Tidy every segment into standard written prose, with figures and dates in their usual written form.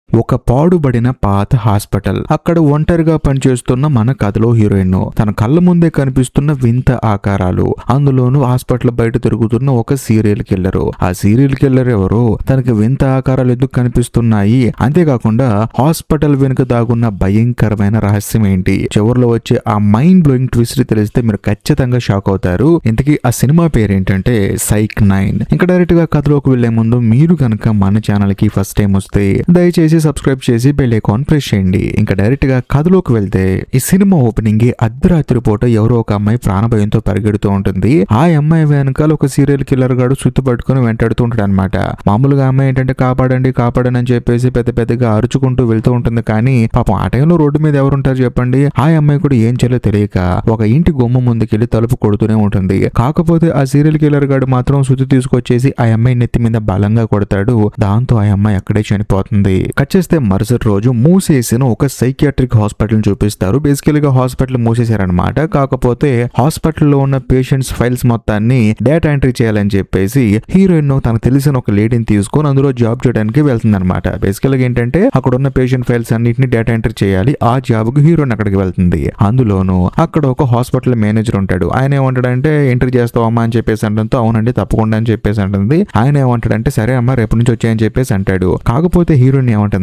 ఒక పాడుబడిన పాత హాస్పిటల్. అక్కడ ఒంటరిగా పనిచేస్తున్న మన కథలో హీరోయిన్. తన కళ్ళ ముందే కనిపిస్తున్న వింత ఆకారాలు, అందులోనూ హాస్పిటల్ బయట తిరుగుతున్న ఒక సీరియల్ కిల్లర్. ఆ సీరియల్ కిల్లర్ ఎవరో, తనకి వింత ఆకారాలు ఎందుకు కనిపిస్తున్నాయి, అంతేకాకుండా హాస్పిటల్ వెనుక దాగున్న భయంకరమైన రహస్యం ఏంటి, చివరిలో వచ్చే ఆ మైండ్ బ్లోయింగ్ ట్విస్ట్ తెలిస్తే మీరు ఖచ్చితంగా షాక్ అవుతారు. ఇంతకీ ఆ సినిమా పేరేంటంటే సైక్ 9. ఇంకా డైరెక్ట్ గా కథలోకి వెళ్లే ముందు మీరు కనుక మన ఛానల్ కి ఫస్ట్ టైం వస్తే దయచేసి సబ్స్క్రైబ్ చేసి బెల్ ఐకాన్ ప్రెస్ చేయండి. ఇంకా డైరెక్ట్ గా కథలోకి వెళ్తే, ఈ సినిమా ఓపెనింగ్ అర్ధరాత్రి పూట ఎవరో ఒక అమ్మాయి ప్రాణభయంతో పరిగెడుతూ ఉంటుంది. ఆ అమ్మాయి వెనకాల ఒక సీరియల్ కిల్లర్ గాడు సుత్తు పట్టుకుని వెంటాడుతూ ఉంటాడు అనమాట. మామూలుగా అమ్మాయి ఏంటంటే కాపాడండి కాపాడని అని చెప్పేసి పెద్ద పెద్దగా అరుచుకుంటూ వెళ్తూ ఉంటుంది. కానీ పాపం ఆ టైంలో రోడ్డు మీద ఎవరుంటారు చెప్పండి. ఆ అమ్మాయి కూడా ఏం చేయాలో తెలియక ఒక ఇంటి గుమ్మ ముందుకెళ్లి తలుపు కొడుతూనే ఉంటుంది. కాకపోతే ఆ సీరియల్ కిల్లర్ గాడు మాత్రం సుత్తు తీసుకొచ్చేసి ఆ అమ్మాయి నెత్తి మీద బలంగా కొడతాడు. దాంతో ఆ అమ్మాయి అక్కడే చనిపోతుంది. చేస్తే మరుసటి రోజు మూసేసిన ఒక సైకియాట్రిక్ హాస్పిటల్ చూపిస్తారు. బేసికల్ గా హాస్పిటల్ మూసేశారనమాట. కాకపోతే హాస్పిటల్లో ఉన్న పేషెంట్స్ ఫైల్స్ మొత్తాన్ని డేటా ఎంట్రీ చేయాలని చెప్పేసి హీరోయిన్ తనకు తెలిసిన ఒక లేడీని తీసుకొని అందులో జాబ్ చేయడానికి వెళ్తుంది అనమాట. బేసికల్ గా ఏంటంటే అక్కడ ఉన్న పేషెంట్ ఫైల్స్ అన్నింటినీ డేటా ఎంట్రీ చేయాలి. ఆ జాబ్ కు హీరోయిన్ అక్కడికి వెళ్తుంది. అందులోనూ అక్కడ ఒక హాస్పిటల్ మేనేజర్ ఉంటాడు. ఆయన ఏమంటాడంటే ఎంట్రీ చేస్తావమ్మా అని చెప్పేసి అంటంతో అవునండి తప్పకుండా అని చెప్పేసి అంటుంది. ఆయన ఏమంటాడంటే సరే అమ్మా రేపటి నుంచి వచ్చాయని చెప్పేసి అంటాడు. కాకపోతే హీరోయిన్ ఏమంటుందంటే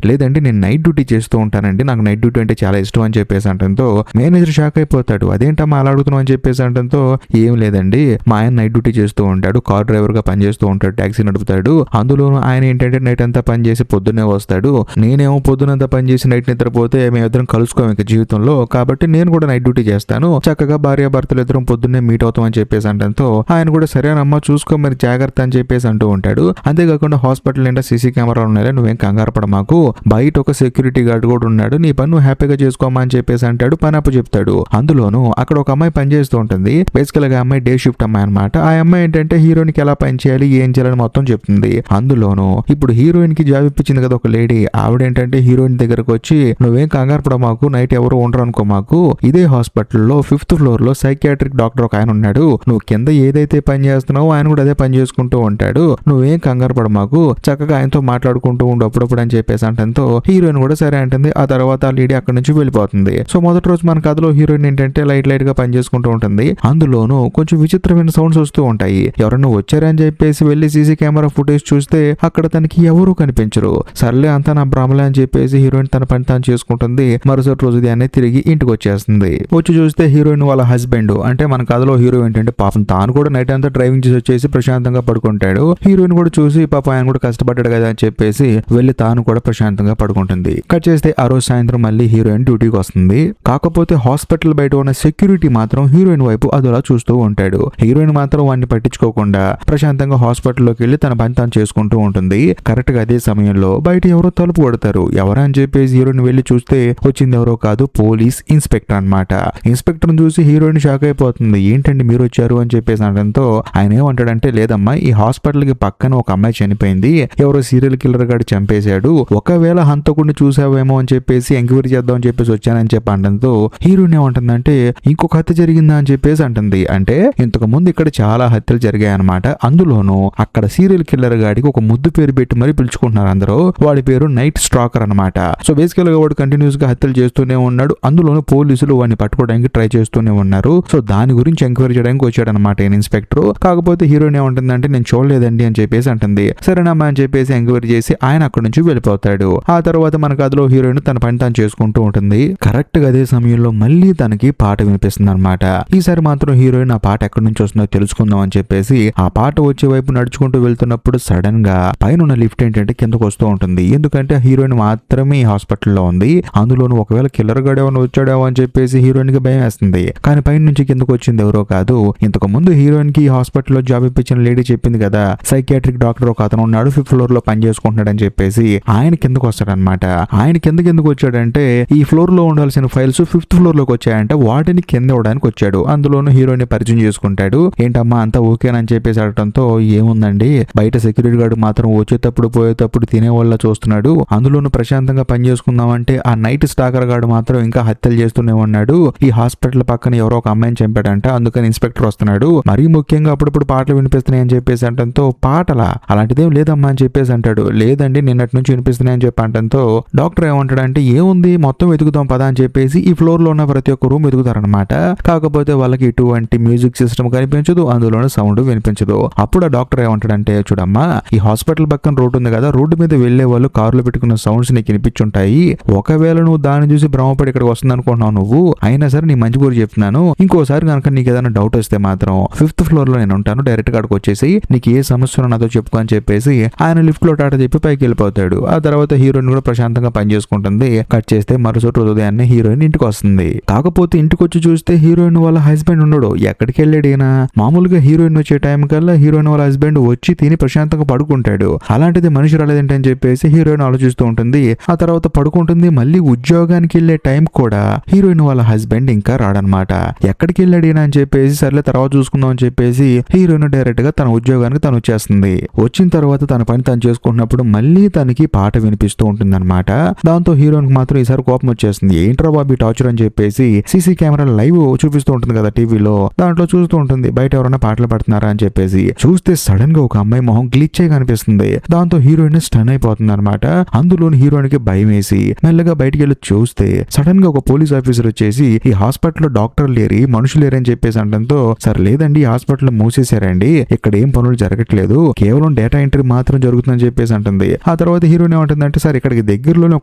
లేదండి నేను నైట్ డ్యూటీ చేస్తూ ఉంటానండి, నాకు నైట్ డ్యూటీ అంటే చాలా ఇష్టం అని చెప్పేసి అంటంతో మేనేజర్ షాక్ అయిపోతాడు. అదేంటమ్మా అలా అడుగుతున్నావు అని చెప్పేసి అంటంతో ఏం లేదండి మా ఆయన నైట్ డ్యూటీ చేస్తూ ఉంటాడు, కార్ డ్రైవర్ గా పనిచేస్తూ ఉంటాడు, టాక్సీ నడుపుతాడు. అందులోనూ ఆయన ఏంటంటే నైట్ అంతా పని చేసి పొద్దున్నే వస్తాడు. నేనేమో పొద్దునంతా పని చేసి నైట్ నిద్రపోతే మేమిద్దరం కలుసుకోం ఇక జీవితంలో, కాబట్టి నేను కూడా నైట్ డ్యూటీ చేస్తాను, చక్కగా భార్యాభర్తలు ఇద్దరం పొద్దున్నే మీట్ అవుతాం అని చెప్పేసి అంటంతో ఆయన కూడా సరేనమ్మా చూసుకో మరి జాగ్రత్త అని చెప్పేసి అంటూ ఉంటాడు. అంతేకాకుండా హాస్పిటల్ నిండా సీసీ కెమెరాలు ఉన్నాయి, నువ్వేం కంగారు పడ మాకు, బయట ఒక సెక్యూరిటీ గార్డ్ కూడా ఉన్నాడు, నీ పని నువ్వు హ్యాపీగా చేసుకోమా అని చెప్పేసి అంటాడు. పని అప్పు చెప్తాడు. అందులోనూ అక్కడ ఒక అమ్మాయి పని చేస్తూ ఉంటుంది. బేసికల్ గా అమ్మాయి డే షిఫ్ట్ అమ్మాయి అనమాట. ఆ అమ్మాయి ఏంటంటే హీరోయిన్ కి ఎలా పని చేయాలి ఏం చేయాలని మొత్తం చెప్తుంది. అందులోనూ ఇప్పుడు హీరోయిన్ కి జాబ్ ఇప్పించింది కదా ఒక లేడీ, ఆవిడేంటంటే హీరోయిన్ దగ్గరకు వచ్చి నువ్వేం కంగారు పడ మాకు, నైట్ ఎవరు ఉండరు అనుకో మాకు, ఇదే హాస్పిటల్లో 5th ఫ్లోర్ లో సైకియాట్రిక్ డాక్టర్ ఒక ఆయన ఉన్నాడు, నువ్వు కింద ఏదైతే పని చేస్తున్నావో ఆయన కూడా అదే పని చేసుకుంటూ ఉంటాడు, నువ్వేం కంగారు పడ మాకు, చక్కగా ఆయనతో మాట్లాడుకుంటూ ఉండు అప్పుడప్పుడు అని చెప్పేసి అంటంతో హీరోయిన్ కూడా సరే అంటుంది. ఆ తర్వాత ఆ లేడీ అక్కడి నుంచి వెళ్ళిపోతుంది. సో మొదటి రోజు మన కథలో హీరోయిన్ ఏంటంటే లైట్ గా పని చేసుకుంటూ ఉంటుంది. అందులోనూ కొంచెం విచిత్రమైన సౌండ్స్ వస్తూ ఉంటాయి. ఎవరన్నా వచ్చారని చెప్పేసి వెళ్లి సీసీ కెమెరా ఫుటేజ్ చూస్తే అక్కడ తనకి ఎవరూ కనిపించరు. సర్లే అంతా నా భ్రమలే అని చెప్పేసి హీరోయిన్ తన పని తాను చేసుకుంటుంది. మరుసటి రోజు దాన్ని తిరిగి ఇంటికి వచ్చేస్తుంది. వచ్చి చూస్తే హీరోయిన్ వాళ్ళ హస్బెండ్ అంటే మన కథలో హీరో ఏంటంటే పాపం తాను కూడా నైట్ అంతా డ్రైవింగ్ చేసి వచ్చేసి ప్రశాంతంగా పడుకుంటాడు. హీరోయిన్ కూడా చూసి పాపం ఆయన కూడా కష్టపడ్డాడు కదా అని చెప్పేసి వెళ్లి తాను కూడా ప్రశాంతంగా పడుకుంటుంది. కట్ చేస్తే ఆ రోజు సాయంత్రం మళ్ళీ హీరోయిన్ డ్యూటీకి వస్తుంది. కాకపోతే హాస్పిటల్ బయట ఉన్న సెక్యూరిటీ మాత్రం హీరోయిన్ వైపు అదోలా చూస్తూ ఉంటాడు. హీరోయిన్ మాత్రం వాడిని పట్టించుకోకుండా ప్రశాంతంగా హాస్పిటల్లోకి వెళ్లి తన పని తాను చేసుకుంటూ ఉంటుంది. కరెక్ట్ గా అదే సమయంలో బయట ఎవరో తలుపు కొడతారు. ఎవరా అని చెప్పేసి హీరోయిన్ వెళ్లి చూస్తే వచ్చింది ఎవరో కాదు, పోలీస్ ఇన్స్పెక్టర్ అన్నమాట. ఇన్స్పెక్టర్ చూసి హీరోయిన్ షాక్ అయిపోతుంది. ఏంటండి మీరు వచ్చారు అని చెప్పేసి అనడంతో ఆయన ఏమంటాడంటే లేదమ్మా ఈ హాస్పిటల్ కి పక్కన ఒక అమ్మాయి చనిపోయింది, ఎవరో సీరియల్ కిల్లర్ గాడు చంపేశాడు, ఒకవేళ హంతకుడిని చూసావేమో అని చెప్పేసి ఎంక్వైరీ చేద్దాం అని చెప్పేసి వచ్చానని చెప్పి అనడంతో హీరోయిన్ ఏమంటుందంటే ఇంకొక హత్య జరిగిందా అని చెప్పేసి అంటుంది. అంటే ఇంతకు ముందు ఇక్కడ చాలా హత్యలు జరిగాయి అనమాట. అందులోనూ అక్కడ సీరియల్ కిల్లర్ గాడికి ఒక ముద్దు పేరు పెట్టి మరీ పిలుచుకుంటున్నారు అందరూ. వాడి పేరు నైట్ స్టాకర్ అనమాట. సో బేసికల్ గా వాడు కంటిన్యూస్ గా హత్యలు చేస్తూనే ఉన్నాడు. అందులోనూ పోలీసులు వాడిని పట్టుకోవడానికి ట్రై చేస్తూనే ఉన్నారు. సో దాని గురించి ఎంక్వైరీ చేయడానికి వచ్చాడు అనమాట ఇన్స్పెక్టర్. కాకపోతే హీరోయిన్ ఏమంటుందంటే నేను చూడలేదండి అని చెప్పేసి అంటుంది. సరేనమ్మా అని చెప్పేసి ఎంక్వైరీ చేసి ఆయన అక్కడి నుంచి వెళ్ళిపోతాడు. ఆ తర్వాత మన కథలో హీరోయిన్ తన పని తాను చేసుకుంటూ ఉంటుంది. కరెక్ట్ గా అదే సమయంలో మళ్ళీ తనకి పాట వినిపిస్తుంది అనమాట. ఈసారి మాత్రం హీరోయిన్ ఆ పాట ఎక్కడి నుంచి వస్తుందో తెలుసుకుందాం అని చెప్పేసి ఆ పాట వచ్చే వైపు నడుచుకుంటూ వెళ్తున్నప్పుడు సడన్ గా పైన లిఫ్ట్ ఏంటంటే కిందకు వస్తూ ఉంటుంది. ఎందుకంటే హీరోయిన్ మాత్రమే ఈ హాస్పిటల్లో ఉంది. అందులోనూ ఒకవేళ కిల్లర్ గాడు ఏమైనా వచ్చాడేమో అని చెప్పేసి హీరోయిన్ కి భయం వేస్తుంది. కానీ పైన నుంచి కిందకు వచ్చింది ఎవరో కాదు, ఇంతకు ముందు హీరోయిన్ కి ఈ హాస్పిటల్లో జాబ్ ఇప్పించిన లేడీ చెప్పింది కదా సైకియాట్రిక్ డాక్టర్ ఒక అతను ఉన్నాడు 5th ఫ్లోర్ లో పని చేసుకుంటున్నాడు అని చెప్పేసి ఆయన కిందకు వస్తాడనమాట. ఆయన కిందకు వచ్చాడంటే ఈ ఫ్లోర్ లో ఉండాల్సిన ఫైల్స్ 5th ఫ్లోర్ లోకి వచ్చాయంటే వాటిని కింద ఇవ్వడానికి వచ్చాడు. అందులోనూ హీరోయిన్ పరిచయం చేసుకుంటాడు. ఏంటమ్మా అంతా ఓకేనని చెప్పేసి అడటంతో ఏముందండి బయట సెక్యూరిటీ గార్డు మాత్రం వచ్చేటప్పుడు పోయేటప్పుడు తినేవాళ్ళ చూస్తున్నాడు, అందులోనూ ప్రశాంతంగా పని చేసుకుందామంటే ఆ నైట్ స్టాకర్ గార్డు మాత్రం ఇంకా హత్యలు చేస్తూనే ఉన్నాడు. ఈ హాస్పిటల్ పక్కన ఎవరో ఒక అమ్మాయిని చంపాడంట, అందుకని ఇన్స్పెక్టర్ వస్తున్నాడు. మరీ ముఖ్యంగా అప్పుడప్పుడు పాటలు వినిపిస్తున్నాయి అని చెప్పేసి అంటంతో పాటలా అలాంటిదేం లేదమ్మా అని చెప్పేసి అంటాడు. లేదండి నిన్నటి నుంచి వినిపిస్తున్నాయి అని చెప్పి అంటంతో డాక్టర్ ఏమంటాడంటే ఏముంది మొత్తం వెతుకుతాం పదా అని చెప్పేసి ఈ ఫ్లోర్ లో ఉన్న ప్రతి ఒక్క రూమ్ వెతుకుతారనమాట. కాకపోతే వాళ్ళకి ఇటువంటి మ్యూజిక్ సిస్టమ్ కనిపించదు, అందులోనే సౌండ్ వినిపించదు. అప్పుడు ఆ డాక్టర్ ఏమంటాడంటే చూడమ్మా ఈ హాస్పిటల్ పక్కన రోడ్డు ఉంది కదా, రోడ్డు మీద వెళ్లే వాళ్ళు కార్లో పెట్టుకున్న సౌండ్స్ నీకు వినిపించుంటాయి. ఒకవేళ నువ్వు దాన్ని చూసి భ్రమపడి ఇక్కడికి వస్తుంది అనుకుంటున్నావు నువ్వు, అయినా సరే నీ మంచి గురించి చెప్తున్నాను. ఇంకోసారి కనుక నీకు ఏదైనా డౌట్ వస్తే మాత్రం 5th ఫ్లోర్ లో నేను ఉంటాను, డైరెక్ట్ గా అక్కడికి వచ్చేసి నీకు ఏ సమస్య నాతో చెప్పుకో అని చెప్పేసి ఆయన లిఫ్ట్ లో టాటా చెప్పి పైకి వెళ్ళిపోతాడు. ఆ తర్వాత హీరోయిన్ కూడా ప్రశాంతంగా పని చేసుకుంటుంది. కట్ చేస్తే మరుసటి ఉదయాన్నే హీరోయిన్ ఇంటికి వస్తుంది. కాకపోతే ఇంటికి వచ్చి చూస్తే హీరోయిన్ వాళ్ళ హస్బెండ్ ఉండడు. ఎక్కడికి వెళ్ళాడు ఈయన? మామూలుగా హీరోయిన్ వచ్చే టైం కల్లా హీరోయిన్ వాళ్ళ హస్బెండ్ వచ్చి తిని ప్రశాంతంగా పడుకుంటాడు. అలాంటిది మనిషి రాలేదేంటని చెప్పేసి హీరోయిన్ ఆలోచిస్తూ ఉంటుంది. ఆ తర్వాత పడుకుంటుంది. మళ్ళీ ఉద్యోగానికి వెళ్లే టైం కూడా హీరోయిన్ వాళ్ళ హస్బెండ్ ఇంకా రాడనమాట. ఎక్కడికి వెళ్ళాడు ఈయన అని చెప్పేసి సర్లే తర్వాత చూసుకుందాం అని చెప్పేసి హీరోయిన్ డైరెక్ట్ గా తన ఉద్యోగానికి తను వచ్చేస్తుంది. వచ్చిన తర్వాత తన పని తను చేసుకుంటున్నప్పుడు మళ్ళీ తనకి పాట వినిపిస్తూ ఉంటుంది అనమాట. దాంతో హీరోయిన్ కి మాత్రం ఈసారి కోపం వచ్చేస్తుంది. ఏంట్రా బాబీ టార్చర్ అని చెప్పేసి సీసీ కెమెరా లైవ్ చూపిస్తూ ఉంటుంది కదా టీవీలో, దాంట్లో చూస్తూ ఉంటుంది బయట ఎవరైనా పాటలు పడుతున్నారా అని చెప్పేసి. చూస్తే సడన్ గా ఒక అమ్మాయి మొహం గ్లిచ్ అయి కనిపిస్తుంది. దాంతో హీరోయిన్ స్టన్ అయిపోతుంది అనమాట. అందులోని హీరోయిన్ కి భయం వేసి మెల్లగా బయటికి వెళ్ళి చూస్తే సడన్ గా ఒక పోలీస్ ఆఫీసర్ వచ్చేసి ఈ హాస్పిటల్ లో డాక్టర్ లేరి మనుషులు లేరని చెప్పేసి అంటంతో సరే లేదండి ఈ హాస్పిటల్ మూసేశారండి, ఇక్కడ ఏం పనులు జరగట్లేదు, కేవలం డేటా ఎంట్రీ మాత్రం జరుగుతుందని చెప్పేసి అంటుంది. ఆ తర్వాత హీరోయిన్ ఏమంటుందంటే సార్ ఇక్కడికి దగ్గరలోనే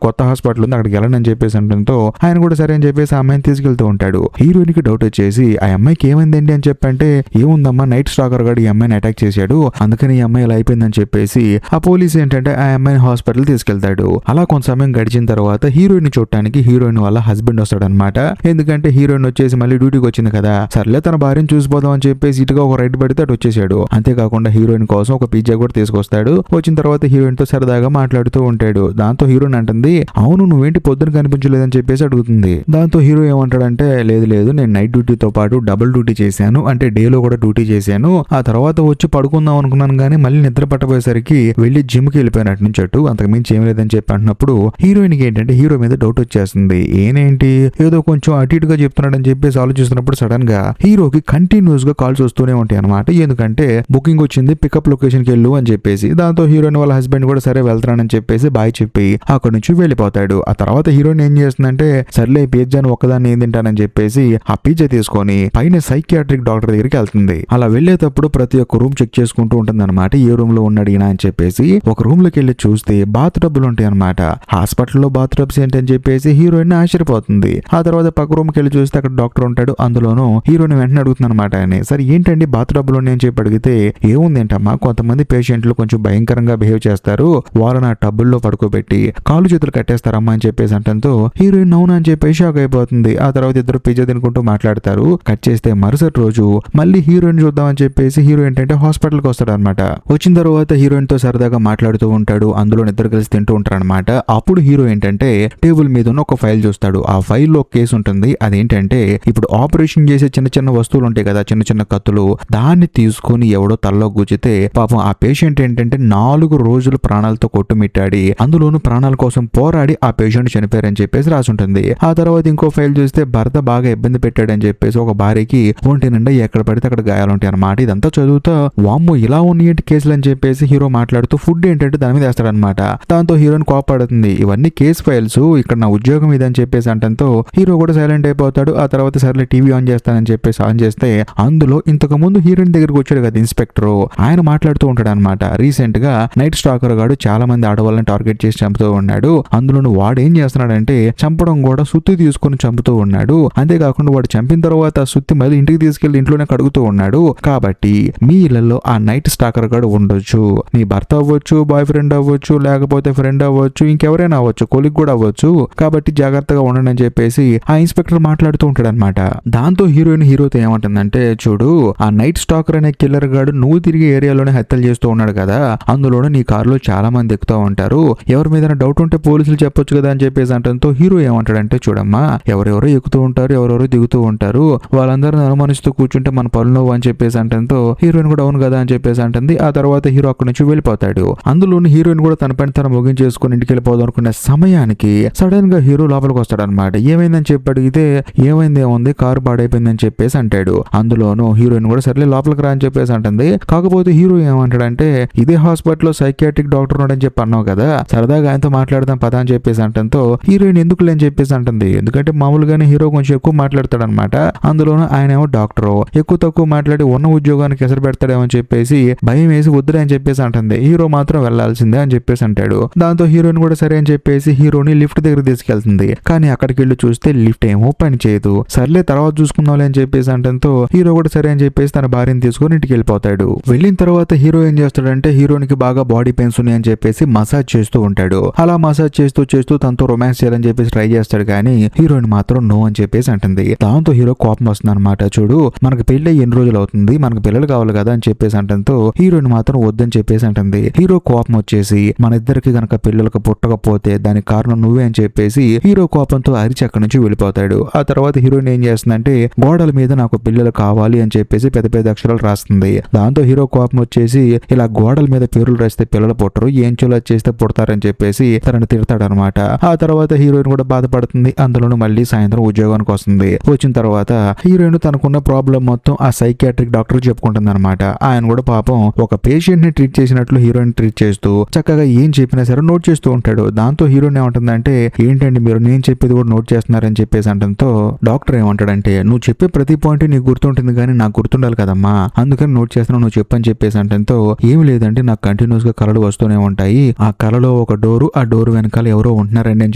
కొత్త హాస్పిటల్ ఉంది, అక్కడికి వెళ్ళండి అని చెప్పేసి అంటంతో ఆయన కూడా సరే అని చెప్పేసి ఆ అమ్మాయిని తీసుకెళ్తూ ఉంటాడు. హీరోయిన్ కి డౌట్ వచ్చేసి ఆ అమ్మాయికి ఏమైందండి అని చెప్పంటే ఏముందమ్మా నైట్ స్టాకర్ గాడు ఈ అమ్మాయిని అటాక్ చేశాడు, అందుకని ఈ అమ్మాయి ఇలా అయిపోయిందని చెప్పేసి ఆ పోలీస్ ఏంటంటే ఆ అమ్మాయిని హాస్పిటల్ తీసుకెళ్తాడు. అలా కొంత సమయం గడిచిన తర్వాత హీరోయిన్ చూడటానికి హీరోయిన్ వాళ్ళ హస్బెండ్ వస్తాడనమాట. ఎందుకంటే హీరోయిన్ వచ్చేసి మళ్ళీ డ్యూటీకి వచ్చింది కదా, సర్లే తన భార్యను చూసిపోదాం అని చెప్పేసి ఇటుగా ఒక రైడ్ పడితే అటు వచ్చేసాడు. అంతేకాకుండా హీరోయిన్ కోసం ఒక పిజ్జా కూడా తీసుకొస్తాడు. వచ్చిన తర్వాత హీరోయిన్ తో సరదాగా మాట్లాడుతూ ఉంటాడు. దాంతో హీరోయిన్ అంటుంది అవును నువ్వేంటి పొద్దున కనిపించలేదని చెప్పేసి అడుగుతుంది. దాంతో హీరో ఏమంటాడంటే లేదు లేదు నేను నైట్ డ్యూటీతో పాటు డబుల్ డ్యూటీ చేశాను, అంటే డేలో కూడా డ్యూటీ చేశాను, ఆ తర్వాత వచ్చి పడుకుందాం అనుకున్నాను కానీ మళ్ళీ నిద్ర పట్టబోయేసరికి వెళ్లి జిమ్ కి వెళ్ళిపోయినట్టు నుంచి అటు అంతకు మించి ఏం లేదని చెప్పి అంటున్నప్పుడు హీరోయిన్ కి ఏంటంటే హీరో మీద డౌట్ వచ్చేస్తుంది. ఏనేంటి ఏదో కొంచెం అటు ఇటుగా చెప్తున్నాడని చెప్పేసి ఆలోచిస్తున్నప్పుడు సడన్ గా హీరోకి కంటిన్యూస్ గా కాల్స్ వస్తూనే ఉంటాయి అనమాట. ఎందుకంటే బుకింగ్ వచ్చింది పికప్ లొకేషన్ కి వెళ్ళు అని చెప్పేసి. దాంతో హీరోయిన్ వాళ్ళ హస్బెండ్ కూడా సరే వెళ్తానని చెప్పేసి బాయ్ చెప్పి అక్కడి నుంచి వెళ్ళిపోతాడు. ఆ తర్వాత హీరోయిన్ ఏం చేస్తుందంటే సర్లే పిజ్జాను ఒక్కదాన్ని ఏం తింటానని చెప్పేసి ఆ పిజ్జా తీసుకొని పైన సైకియాట్రిక్ డాక్టర్ దగ్గరికి వెళ్తుంది. అలా వెళ్లేటప్పుడు ప్రతి ఒక్క రూమ్ చెక్ చేసుకుంటూ ఉంటుంది అనమాట. ఏ రూమ్ లో ఉన్నాడు ఈయన అని చెప్పేసి. ఒక రూమ్ లోకి వెళ్ళి చూస్తే బాత్ టబ్బులు ఉంటాయి అనమాట. హాస్పిటల్లో బాత్ టబ్స్ ఏంటని చెప్పేసి హీరోయిన్ ఆశ్చర్యపోతుంది. ఆ తర్వాత పక్క రూమ్ కి వెళ్ళి చూస్తే అక్కడ డాక్టర్ ఉంటాడు. అందులోనూ హీరోయిన్ వెంటనే అడుగుతుంది అనమాట. సరే ఏంటండి బాత్ టబ్బులు అని చెప్పి అడిగితే ఏముంది ఏంటమ్మా కొంతమంది పేషెంట్లు కొంచెం భయంకరంగా బిహేవ్ చేస్తారు, వాళ్ళని ఆ టబ్బుల్లో పడుకోబెట్టి కాళ్ళు చేతులు కట్టేస్తారమ్మా అని చెప్పేసి అంటంతో హీరోయిన్ అవునా అని చెప్పేసి షాక్ అయిపోతుంది. ఆ తర్వాత ఇద్దరు పిజ్జా తినుకుంటూ మాట్లాడతారు. కట్ చేస్తే మరుసటి రోజు మళ్ళీ హీరోయిన్ చూద్దామని చెప్పేసి హీరో ఏంటంటే హాస్పిటల్ కి వస్తాడు అనమాట. వచ్చిన తర్వాత హీరోయిన్ తో సరదాగా మాట్లాడుతూ ఉంటాడు. అందులో ఇద్దరు కలిసి తింటూ ఉంటారు అనమాట. అప్పుడు హీరో ఏంటంటే టేబుల్ మీద ఉన్న ఒక ఫైల్ చూస్తాడు. ఆ ఫైల్ లో కేసు ఉంటుంది. అదేంటంటే ఇప్పుడు ఆపరేషన్ చేసే చిన్న చిన్న వస్తువులు ఉంటాయి కదా, చిన్న చిన్న కత్తులు, దాన్ని తీసుకుని ఎవడో తలలో గుచ్చితే పాపం ఆ పేషెంట్ ఏంటంటే 4 రోజులు ప్రాణాలతో కొట్టుమిట్టాడి అందులోనూ ప్రాణాల కోసం పోరాడి ఆ పేషెంట్ చనిపోయారని చెప్పేసి రాసి ఉంటుంది. ఆ తర్వాత ఇంకో ఫైల్ చూస్తే భర్త బాగా ఇబ్బంది పెట్టాడని చెప్పేసి ఒక భార్యకి ఒంటి నిండా ఎక్కడ పడితే అక్కడ గాయాలుంటాయి అనమాట. ఇదంతా చదువుతా వామ్మో ఇలా ఉన్నాయి కేసులు అని చెప్పేసి హీరో మాట్లాడుతూ ఫుడ్ ఏంటంటే దాని మీద వేస్తాడనమాట. దాంతో హీరోయిన్ కోపడుతుంది. ఇవన్నీ కేసు ఫైల్స్, ఇక్కడ నా ఉద్యోగం ఇదని చెప్పేసి అంటంతో హీరో కూడా సైలెంట్ అయిపోతాడు. ఆ తర్వాత సర్లే టీవీ ఆన్ చేస్తానని చెప్పేసి ఆన్ చేస్తే అందులో ఇంతకు ముందు హీరోయిన్ దగ్గరికి వచ్చాడు కదా ఇన్స్పెక్టర్, ఆయన మాట్లాడుతూ ఉంటాడు అనమాట. రీసెంట్ గా నైట్ స్టాకర్ గాడు చాలా మంది ఆడవాళ్ళని టార్గెట్ చేసి చంపుతూ ఉన్నాడు. అందులో వాడు ఏం చేస్తున్నాడంటే చంపడం కూడా సుత్తి తీసుకుని చంపుతూ ఉన్నాడు. అంతేకాకుండా వాడు చంపిన తర్వాత సుత్తి మళ్ళీ ఇంటికి తీసుకెళ్లి ఇంట్లోనే కడుగుతూ ఉన్నాడు. కాబట్టి మీ ఇళ్లలో ఆ నైట్ స్టాకర్ గాడు ఉండొచ్చు. మీ భర్త అవ్వచ్చు, బాయ్ ఫ్రెండ్ అవ్వచ్చు, లేకపోతే ఫ్రెండ్ అవ్వచ్చు, ఇంకెవరైనా అవ్వచ్చు, కొలిగ్ కూడా అవ్వచ్చు. కాబట్టి జాగ్రత్తగా ఉండండి అని చెప్పేసి ఆ ఇన్స్పెక్టర్ మాట్లాడుతూ ఉంటాడు అనమాట. దాంతో హీరోయిన్ హీరోతో ఏమంటుందంటే చూడు ఆ నైట్ స్టాకర్ అనే కిల్లర్ గాడు నువ్వు తిరిగే ఏరియాలోనే హత్యలు చేస్తూ ఉన్నాడు కదా, అందులోనే నీ కారులో చాలా మంది ఎక్కుతూ ఉంటారు, ఎవరి మీద డౌట్ ఉంటే పోలీసులు చెప్పొచ్చు కదా అని చెప్పేసి అంటంతో హీరో ఏమంటాడంటే చూడమ్మా ఎవరెవరో ఎక్కుతూ ఉంటారు, ఎవరెవరో దిగుతూ ఉంటారు, వాళ్ళందరిని అనుమానిస్తూ కూర్చుంటే మన పనులు అని చెప్పేసి అంటంతో హీరోయిన్ కూడా అవును కదా అని చెప్పేసి అంటుంది. ఆ తర్వాత హీరో అక్కడి నుంచి వెళ్ళిపోతాడు. అందులోని హీరోయిన్ కూడా తన పని తన ముగించేసుకుని ఇంటికి వెళ్ళిపోదాం అనుకునే సమయానికి సడన్ గా హీరో లోపలికి వస్తాడు అనమాట. ఏమైందని చెప్పి అడిగితే ఏముంది కారు పాడైపోయిందని చెప్పేసి అంటాడు. అందులోనూ హీరోయిన్ కూడా సర్లే లోపలికి రా అని చెప్పేసి అంటుంది. కాకపోతే హీరో ఏమంటాడంటే ఇదే హాస్పిటల్లో సైకియాట్రిక్ డాక్టర్ ఉన్నాడని చెప్పి అన్నావు కదా, సరదాగా ఆయనతో మాట్లాడదాం పదా అని చెప్పేసి అంటంతో హీరోయిన్ ఎందుకు లేని చెప్పేసి అంటుంది. ఎందుకంటే మామూలుగానే హీరో కొంచెం ఎక్కువ మాట్లాడతాడు అనమాట. అందులోనూ ఆయన ఏమో డాక్టర్, ఎక్కువ తక్కువ మాట్లాడి ఉన్న ఉద్యోగానికి ఎసరు పెడతాడేమో అని చెప్పేసి భయం వేసి వద్దులే అని చెప్పేసి అంటుంది. హీరో మాత్రం వెళ్లాల్సిందే అని చెప్పేసి అంటాడు. దాంతో హీరోయిన్ కూడా సరే అని చెప్పేసి హీరోని లిఫ్ట్ దగ్గర తీసుకెళ్తుంది. కానీ అక్కడికి వెళ్ళి చూస్తే లిఫ్ట్ ఏమో పని చేయదు. సర్లే తర్వాత చూసుకుందాంలే అని చెప్పేసి అంటంతో హీరో కూడా సరే అని చెప్పేసి తన భార్యను తీసుకొని ఇంటికి వెళ్ళిపోతాడు. వెళ్ళిన తర్వాత హీరో ఏం చేస్తాడంటే హీరోనికి బాగా బాడీ పెయిన్స్ ఉన్నాయని చెప్పేసి మసాజ్ చేస్తూ ఉంటాడు. అలా మసాజ్ చేస్తూ చేస్తూ తనతో రొమాన్స్ చేయాలని చెప్పేసి ట్రై చేస్తాడు. కానీ హీరోయిన్ మాత్రం నో అని చెప్పేసి అంటుంది. దాంతో హీరో కోపం వస్తుంది అనమాట. చూడు మనకు పెళ్లి ఎన్ని రోజులు అవుతుంది, మనకు పిల్లలు కావాలి కదా అని చెప్పేసి అంటంతో హీరోయిన్ మాత్రం వద్దని చెప్పేసి అంటుంది. హీరో కోపం వచ్చేసి మన ఇద్దరికి గనక పిల్లలకు పుట్టకపోతే దానికి కారణం నువ్వే అని చెప్పేసి హీరో కోపంతో అరిచి అక్కడి నుంచి వెళ్ళిపోతాడు. ఆ తర్వాత హీరోయిన్ ఏం చేస్తుందంటే గోడల మీద నాకు పిల్లలు కావాలి అని చెప్పేసి పెద్ద పెద్ద అక్షరాలు రాస్తుంది. దాంతో హీరో కోపం వచ్చేసి ఇలా గోడల మీద పేర్లు రాస్తే పిల్లలు పుట్టరు, ఏం చోలా చేస్తే పుడతారని చెప్పేసి తనని తిడతాడు అనమాట. ఆ తర్వాత హీరోయిన్ కూడా బాధపడుతుంది. అందులోనూ మళ్ళీ సాయంత్రం ఉద్యోగానికి వస్తుంది. వచ్చిన తర్వాత హీరోయిన్ తనకున్న ప్రాబ్లం మొత్తం ఆ సైకియాట్రిక్ డాక్టర్ చెప్పుకుంటుంది అనమాట. ఆయన కూడా పాపం ఒక పేషెంట్ ని ట్రీట్ చేసినట్లు హీరోయిన్ ట్రీట్ చేస్తూ చక్కగా ఏం చెప్పినా సరే నోట్ చేస్తూ ఉంటాడు. దాంతో హీరోయిన్ ఏమంటుందంటే ఏంటండి మీరు నేను చెప్పేది కూడా నోట్ చేస్తున్నారని చెప్పేసి అంటంతో డాక్టర్ ఏమంటాడంటే నువ్వు చెప్పే ప్రతి పాయింట్ నీకు గుర్తుంటుంది కానీ నాకు గుర్తుండాలి కదమ్మా, అందుకని నోట్ చేస్తున్నావు, నువ్వు చెప్పని చెప్పేసి అంటంతో ఏమి లేదంటే నాకు కంటిన్యూస్ గా కళలు వస్తూనే ఉంటాయి, ఆ కళలో ఒక డోరు, ఆ డోరు వెనకాల ఎవరో ఉంటున్నారండి అని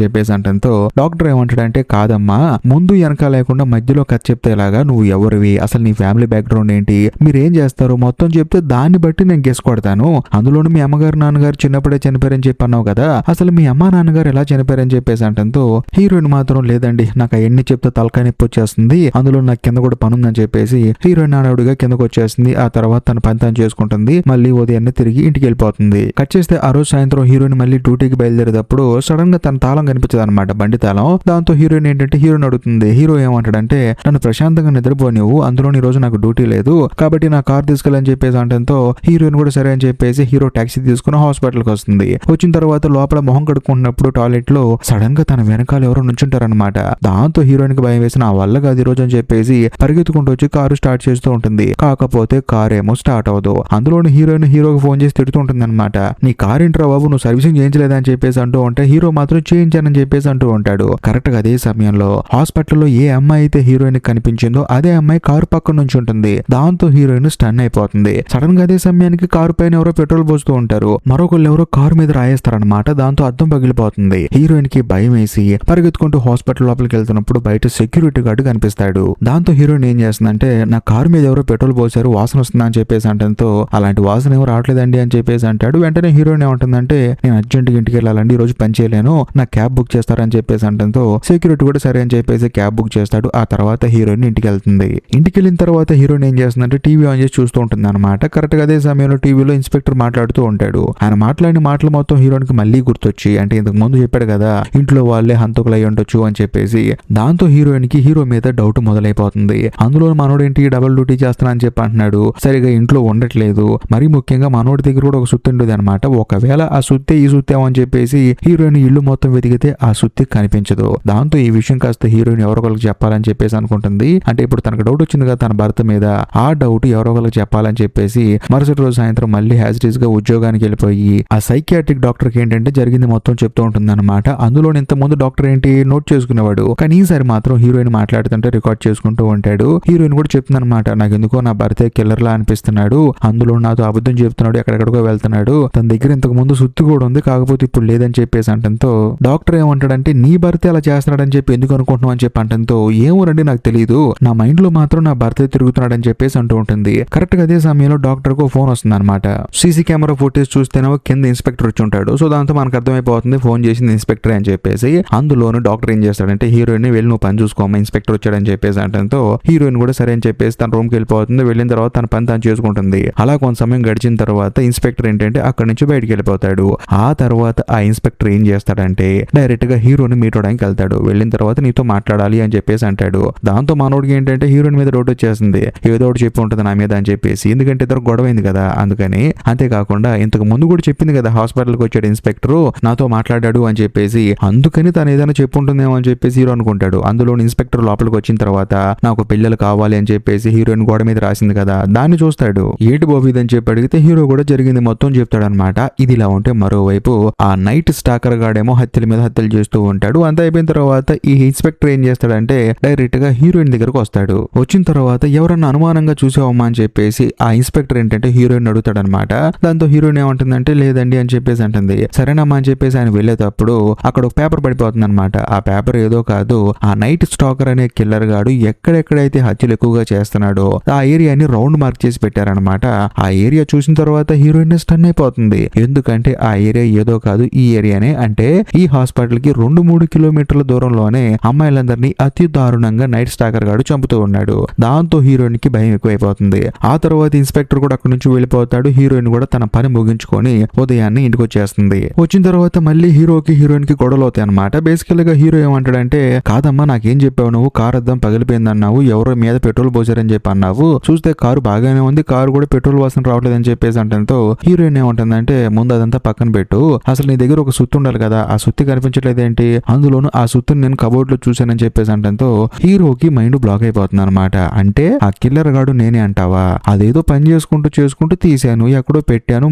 చెప్పేసి అంటంతో డాక్టర్ ఏమంటాడంటే కాదమ్మా, ముందు వెనకాల లేకుండా మధ్యలో కథ చెప్తే ఎలాగా, నువ్వు ఎవరివి, అసలు నీ ఫ్యామిలీ బ్యాక్గ్రౌండ్ ఏంటి, మీరు ఏం చేస్తారు మొత్తం చెప్తే దాన్ని బట్టి నేను గెస్ కొడతాను. అందులోనూ మీ అమ్మగారు నాన్నగారు చిన్నప్పుడే చనిపోయారని చెప్పి అన్నావు కదా, అసలు మీ అమ్మ నాన్నగారు ఎలా చనిపోయారని చెప్పేసి అంటంతో హీరోయిన్ మాత్రం లేదండి నాకు అవన్నీ చెప్తే తలకాయ నొప్పి వచ్చేస్తుంది, అందులో నాకు కింద కూడా పని ఉందని చెప్పేసి హీరోయిన్ ఆడవుడిగా కిందకు వచ్చేస్తుంది. ఆ తర్వాత తన పని తను చేసుకుంటుంది. మళ్ళీ ఉదయాన్నే తిరిగి ఇంటికి వెళ్ళిపోతుంది. కట్ చేస్తే ఆ రోజు సాయంత్రం హీరోయిన్ మళ్ళీ డ్యూటీకి బయలుదేరేటప్పుడు సడన్ గా తన తాళం కనిపించదు అనమాట, బండి తాళం. దాంతో హీరోయిన్ ఏంటంటే హీరోయిన్ అడుగుతుంది. హీరో ఏమంటాడంటే నన్ను ప్రశాంతంగా నిద్రపోనివ్వు, అందులో ఈ రోజు నాకు డ్యూటీ లేదు కాబట్టి నా కార్ తీసుకెళ్ళని చెప్పేసి అంటంతో హీరోయిన్ కూడా సరే అని చెప్పేసి హీరో టాక్సీ తీసుకుని హాస్పిటల్కి వస్తుంది. వచ్చిన తర్వాత లోపల మొహం కడుక్కుంటున్నప్పుడు టాయిలెట్ లో సడన్ గా తన వెనకాల ఎవరో నుంచుంటారనమాట. దాంతో హీరోయిన్ కి భయం వేసి నా వల్ల కాదు ఈ రోజు అని చెప్పేసి పరిగెత్తుకుంటూ వచ్చి కారు స్టార్ట్ చేస్తూ ఉంటుంది. కాకపోతే కార్ ఏమో స్టార్ట్ అవ్వదు. అందులోని హీరోయిన్ హీరోకి ఫోన్ చేసి తిడుతుంటుంది అనమాట, నీ కార్ ఏంట్రా బాబు నువ్వు సర్వీసింగ్ చేయించలేదా అని చెప్పేసి అంటూ ఉంటే హీరో మాత్రం చేయించానని చెప్పేసి అంటూ ఉంటాడు. కరెక్ట్ గా అదే సమయంలో హాస్పిటల్లో ఏ అమ్మాయి అయితే హీరోయిన్ కనిపించిందో అదే అమ్మాయి కారు పక్కన నుంచి ఉంటుంది. దాంతో హీరోయిన్ స్టన్ అయిపోతుంది. సడన్ గా అదే సమయానికి కారు పైన ఎవరో పెట్రోల్ పోస్తూ ఉంటారు. మరొకళ్ళు ఎవరో కారు మీద రాయేస్తారనమాట. దాంతో అద్దం పగిలిపోతుంది. హీరోయిన్ కి భయం వేసి పరిగెత్తుకుంటూ హాస్పిటల్ లోపలికి వెళ్తున్నప్పుడు బయట సెక్యూరిటీ గార్డు కనిపిస్తాడు. దాంతో హీరోయిన్ ఏం చేస్తుందంటే నా కారు మీద ఎవరో పెట్రోల్ పోసారు, వాసన వస్తుందా అని చెప్పేసి అంటంతో అలాంటి వాసన ఏమో రావట్లేదండి అని చెప్పేసి అంటాడు. వెంటనే హీరోయిన్ ఏమంటుందంటే నేను అర్జెంట్గా ఇంటికి వెళ్ళాలండి, ఈ రోజు పని చేయలేను, నా క్యాబ్ బుక్ చేస్తారని చెప్పేసి అంటంతో సెక్యూరిటీ కూడా సరే అని చెప్పేసి క్యాబ్ బుక్ చేస్తాడు. ఆ తర్వాత హీరోయిన్ ఇంటికి వెళ్తుంది. ఇంటికి వెళ్ళిన తర్వాత హీరోయిన్ ఏం చేస్తుందంటే టీవీ ఆన్ చేసి చూస్తూ ఉంటుంది అనమాట. కరెక్ట్ గా అదే సమయంలో టీవీలో ఇన్స్పెక్టర్ మాట్లాడుతూ ఉంటాడు. ఆయన మాట్లాడిన మాటలు మొత్తం హీరోయిన్ కి మళ్ళీ గుర్తొచ్చి అంటే ఇంతకు ముందు చెప్పాడు కదా ఇంట్లో వాళ్ళే హంతకులు అయి ఉండొచ్చు అని చెప్పేసి, దాంతో హీరోయిన్ కి హీరో మీద డౌట్ మొదలైపోతుంది. అందులో మనోడు ఏంటి డబుల్ డ్యూటీ చేస్తానని చెప్పి అంటున్నాడు, సరిగా ఇంట్లో ఉండట్లేదు, మరీ ముఖ్యంగా మనోడి దగ్గర కూడా ఒక సుత్తి ఉండేది అనమాట. ఒకవేళ ఆ సుత్తే ఈ సుత్తేమో అని చెప్పేసి హీరోయిన్ ఇల్లు మొత్తం వెతికితే ఆ సుత్తి కనిపించదు. దాంతో ఈ విషయం కాస్త హీరోయిన్ ఎవరొకరికి చెప్పాలని చెప్పేసి అనుకుంటుంది. అంటే ఇప్పుడు తనకు డౌట్ వచ్చింది కదా తన భర్త మీద, ఆ డౌట్ ఎవరొకరికి చెప్పాలని చెప్పేసి మరుసటి రోజు సాయంత్రం మళ్ళీ హ్యాజిటీస్ గా ఉద్యోగానికి వెళ్ళిపోయి ఆ సైకియాట్రిక్ డాక్టర్ కి ఏంటంటే జరిగింది మొత్తం చెప్తూ ఉంటుంది అనమాట. అందులో ఇంత ముందు డాక్టర్ ఏంటి నోట్ చేసుకునేవాడు, కానీ ఈసారి మాత్రం హీరోయిన్ మాట్లాడుతుంటే రికార్డ్ చేసుకుంటూ ఉంటాడు. హీరోయిన్ కూడా చెప్తుంది అనమాట నాకు ఎందుకో నా భర్తే కిల్లర్ లా అనిపిస్తున్నాడు, అందులో నాతో అబద్ధం చెప్తున్నాడు, ఎక్కడెక్కడికో వెళ్తున్నాడు, తన దగ్గర ఇంతకు ముందు సుత్తి కూడా ఉంది కాకపోతే ఇప్పుడు లేదని చెప్పేసి అంటంతో డాక్టర్ ఏమంటాడంటే నీ భర్తే అలా చేస్తున్నాడని చెప్పి ఎందుకు అనుకుంటున్నావు అని చెప్పి అంటంతో ఏమోనండి నాకు తెలియదు, నా మైండ్ లో మాత్రం నా భర్తే తిరుగుతున్నాడని చెప్పేసి అంటూ ఉంటుంది. కరెక్ట్ గా అదే సమయంలో డాక్టర్ కు ఫోన్ వస్తుంది అనమాట. సీసీ కెమెరా ఫుటేజ్ చూస్తేనే కింద ఇన్స్పెక్టర్ వచ్చి ఉంటాడు. సో దాంతో మనకు అర్థమైపోతుంది ఫోన్ చేసింది ఇన్స్పెక్టర్ అని చెప్పేసి. అందులోను డాక్టర్ ఏం చేస్తాడంటే హీరోయిన్ వెళ్ళి నువ్వు పని చూసుకోమా ఇన్స్పెక్టర్ వచ్చాడని చెప్పేసి అంటంతో హీరోయిన్ కూడా సరే అని చెప్పేసి తన రూమ్ కి వెళ్ళిపోతుంది. వెళ్ళిన తర్వాత తన పని తను చేసుకుంటుంది. అలా కొంత సమయం గడిచిన తర్వాత ఇన్స్పెక్టర్ ఏంటంటే అక్కడి నుంచి బయటికి వెళ్ళిపోతాడు. ఆ తర్వాత ఆ ఇన్స్పెక్టర్ ఏం చేస్తాడంటే డైరెక్ట్ గా హీరోని మీట్ అవడానికి వెళ్తాడు. వెళ్ళిన తర్వాత నీతో మాట్లాడాలి అని చెప్పేసి అంటాడు. దాంతో మనోడికి ఏంటంటే హీరోయిన్ మీద డౌట్ వచ్చేస్తుంది, ఏదో ఒకటి చెప్పి ఉంటుంది నా మీద అని చెప్పేసి, ఎందుకంటే ఇద్దరు గొడవైంది కదా అందుకని. అంతేకాకుండా ఇంతకు ముందు కూడా చెప్పింది కదా హాస్పిటల్కి వచ్చాడు ఇన్స్పెక్టర్ నాతో మాట్లాడాడు అని చెప్పేసి, అందుకని తను ఏదైనా చెప్పుంటుందేమో అని చెప్పేసి హీరో అనుకుంటాడు. అందులో ఇన్స్పెక్టర్ లోపలికి వచ్చిన తర్వాత నాకు పిల్లలు కావాలి అని చెప్పేసి హీరోయిన్ గోడ మీద రాసింది కదా దాన్ని చూస్తాడు. ఏటి బాబు ఇదని చెప్పి అడిగితే హీరో కూడా జరిగింది మొత్తం చెప్తాడు అనమాట. ఇది ఇలా ఉంటే మరోవైపు ఆ నైట్ స్టాకర్ గాడేమో హత్యల మీద హత్యలు చేస్తూ ఉంటాడు. అంతా అయిపోయిన తర్వాత ఈ ఇన్స్పెక్టర్ ఏం చేస్తాడంటే డైరెక్ట్ గా హీరోయిన్ దగ్గరకు వస్తాడు. వచ్చిన తర్వాత ఎవరన్నా అనుమానంగా చూసావమ్మా అని చెప్పేసి ఆ ఇన్స్పెక్టర్ ఏంటంటే హీరోయిన్ అడుగుతాడనమాట. దాంతో హీరోయిన్ ఏమంటుందంటే లేదండి అని చెప్పేసి అంటుంది. సరేనమ్మా అని చెప్పేసి ఆయన వెళ్ళేటప్పుడు అక్కడ ఒక పేపర్ పడిపోతుంది అనమాట. ఆ పేపర్ ఏదో కాదు, ఆ నైట్ స్టాకర్ అనే కిల్లర్ గాడు ఎక్కడెక్కడైతే హత్యలు ఎక్కువగా చేస్తున్నాడో ఆ ఏరియాని రౌండ్ మార్క్ చేసి పెట్టారనమాట. ఆ ఏరియా చూసిన తర్వాత హీరోయిన్ స్టన్ అయిపోతుంది. ఎందుకంటే ఆ ఏరియా ఏదో కాదు, ఈ ఏరియానే. అంటే ఈ హాస్పిటల్ కి 2-3 కిలోమీటర్ల దూరంలోనే అమ్మాయిలందరినీ అతి దారుణంగా నైట్ స్టాకర్ గాడు చంపుతూ ఉన్నాడు. దాంతో హీరోయిన్ కి భయం ఎక్కువైపోతుంది. ఆ తర్వాత ఇన్స్పెక్టర్ కూడా అక్కడి నుంచి వెళ్ళిపోతాడు. హీరోయిన్ కూడా తన పని ముగించుకొని ఉదయాన్నే ఇంటికి వచ్చేస్తుంది. వచ్చిన తర్వాత మళ్ళీ హీరోకి హీరోయిన్ కి గొడవలు అవుతాయి అనమాట. బేసికల్ గా హీరో ఏమంటాడంటే కాదమ్మా నాకేం చెప్పావు నువ్వు, కారు అద్దం పగిలిపోయిందన్నావు, ఎవరో మీద పెట్రోల్ పోసారని చెప్పి అన్నావు, చూస్తే కారు బాగానే ఉంది, కారు కూడా పెట్రోల్ వాసన రావట్లేదని చెప్పేసి అంటంతో హీరోయిన్ ఏమంటుందంటే ముందు అదంతా పక్కన పెట్టు, అసలు నీ దగ్గర ఒక సుత్తి ఉండాలి కదా, ఆ సుత్తి కనిపించట్లేదేంటి, అందులోను ఆ సుత్తిని నేను కబోర్డ్ లో చూసానని చెప్పేసి అంటంతో హీరోకి మైండ్ బ్లాక్ అయిపోతుంది అనమాట. అంటే ఆ కిల్లర్ గాడు నేనే అంటావా, అదేదో పని చేసుకుంటూ తీసాను, ఎక్కడో పెట్టాను,